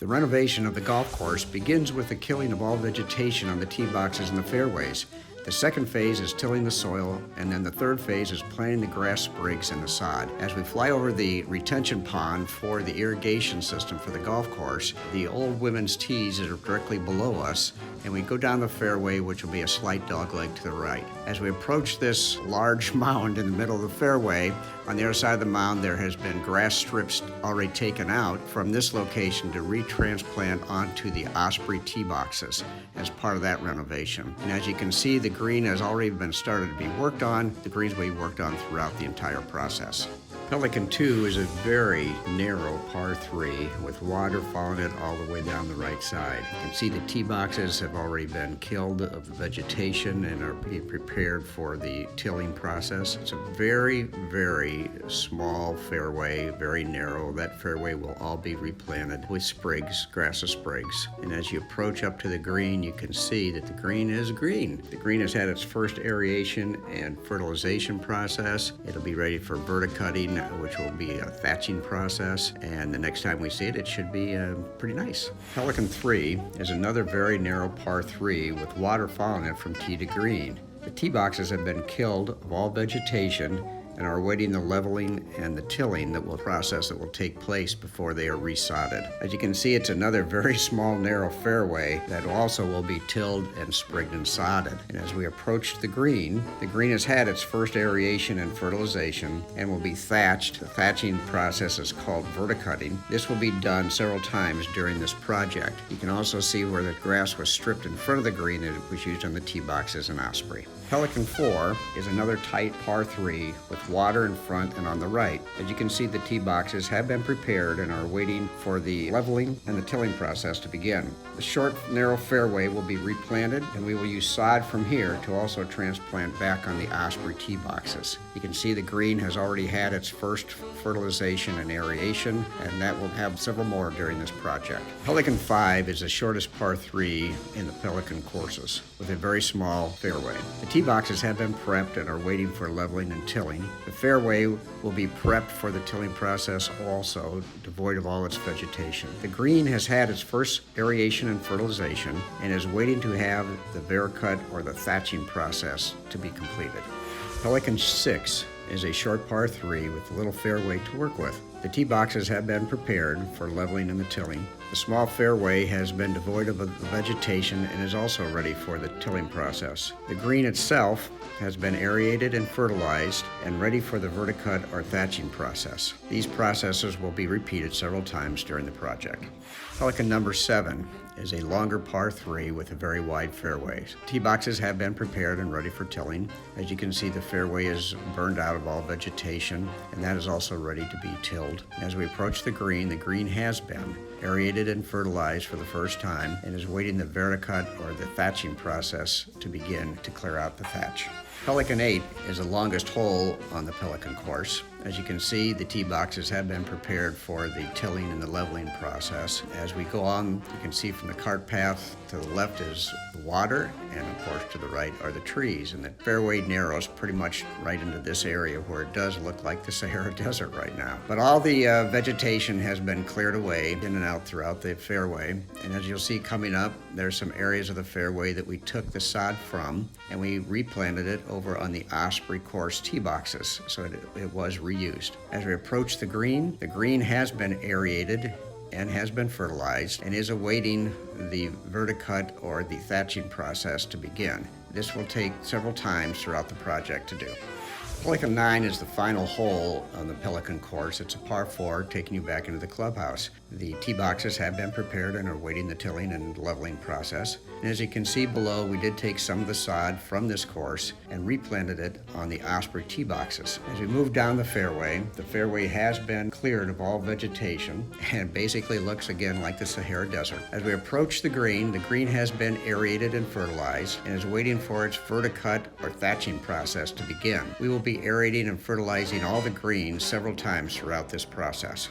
The renovation of the golf course begins with the killing of all vegetation on the tee boxes and the fairways. The second phase is tilling the soil, and then the third phase is planting the grass sprigs and the sod. As we fly over the retention pond for the irrigation system for the golf course, the old women's tees are directly below us, and we go down the fairway, which will be a slight dogleg to the right. As we approach this large mound in the middle of the fairway, on the other side of the mound there has been grass strips already taken out from this location to retransplant onto the Osprey tee boxes as part of that renovation. And as you can see, the green has already been started to be worked on. The greens will be worked on throughout the entire process. Pelican 2 is a very narrow par 3 with water following it all the way down the right side. You can see the tee boxes have already been killed of the vegetation and are being prepared for the tilling process. It's a very, very small fairway, very narrow. That fairway will all be replanted with sprigs, grass sprigs. And as you approach up to the green, you can see that the green is green. The green has had its first aeration and fertilization process. It'll be ready for verticutting, which will be a thatching process, and the next time we see it, it should be pretty nice. Pelican 3 is another very narrow par 3 with water following it from tee to green. The tee boxes have been killed of all vegetation and are awaiting the leveling and the tilling process that will take place before they are resodded. As you can see, it's another very small, narrow fairway that also will be tilled and sprigged and sodded. And as we approach the green has had its first aeration and fertilization and will be thatched. The thatching process is called verticutting. This will be done several times during this project. You can also see where the grass was stripped in front of the green and it was used on the tee boxes in Osprey. Pelican 4 is another tight par 3 with water in front and on the right. As you can see, the tee boxes have been prepared and are waiting for the leveling and the tilling process to begin. The short, narrow fairway will be replanted, and we will use sod from here to also transplant back on the Osprey tee boxes. You can see the green has already had its first fertilization and aeration, and that will have several more during this project. Pelican 5 is the shortest par 3 in the Pelican courses with a very small fairway. The tee boxes have been prepped and are waiting for leveling and tilling. The fairway will be prepped for the tilling process also, devoid of all its vegetation. The green has had its first aeration and fertilization and is waiting to have the verticut or the thatching process to be completed. Pelican 6 is a short par 3 with a little fairway to work with. The tee boxes have been prepared for leveling and the tilling. The small fairway has been devoid of the vegetation and is also ready for the tilling process. The green itself has been aerated and fertilized and ready for the verticut or thatching process. These processes will be repeated several times during the project. Pelican number 7 is a longer par 3 with a very wide fairway. Tee boxes have been prepared and ready for tilling. As you can see, the fairway is burned out of all vegetation, and that is also ready to be tilled. As we approach the green has been aerated and fertilized for the first time and is waiting the verticut or the thatching process to begin to clear out the thatch. Pelican 8 is the longest hole on the Pelican course. As you can see, the tee boxes have been prepared for the tilling and the leveling process. As we go on, you can see from the cart path to the left is the water, and of course to the right are the trees. And the fairway narrows pretty much right into this area where it does look like the Sahara Desert right now. But all the vegetation has been cleared away in and out throughout the fairway. And as you'll see coming up, there's some areas of the fairway that we took the sod from and we replanted it over on the Osprey course tee boxes, so it was reused. As we approach the green has been aerated and has been fertilized and is awaiting the verticut or the thatching process to begin. This will take several times throughout the project to do. Pelican 9 is the final hole on the Pelican course. It's a par 4 taking you back into the clubhouse. The tee boxes have been prepared and are awaiting the tilling and leveling process. And as you can see below, we did take some of the sod from this course and replanted it on the Osprey tee boxes. As we move down the fairway has been cleared of all vegetation and basically looks again like the Sahara Desert. As we approach the green has been aerated and fertilized and is waiting for its verticut or thatching process to begin. We will be aerating and fertilizing all the greens several times throughout this process.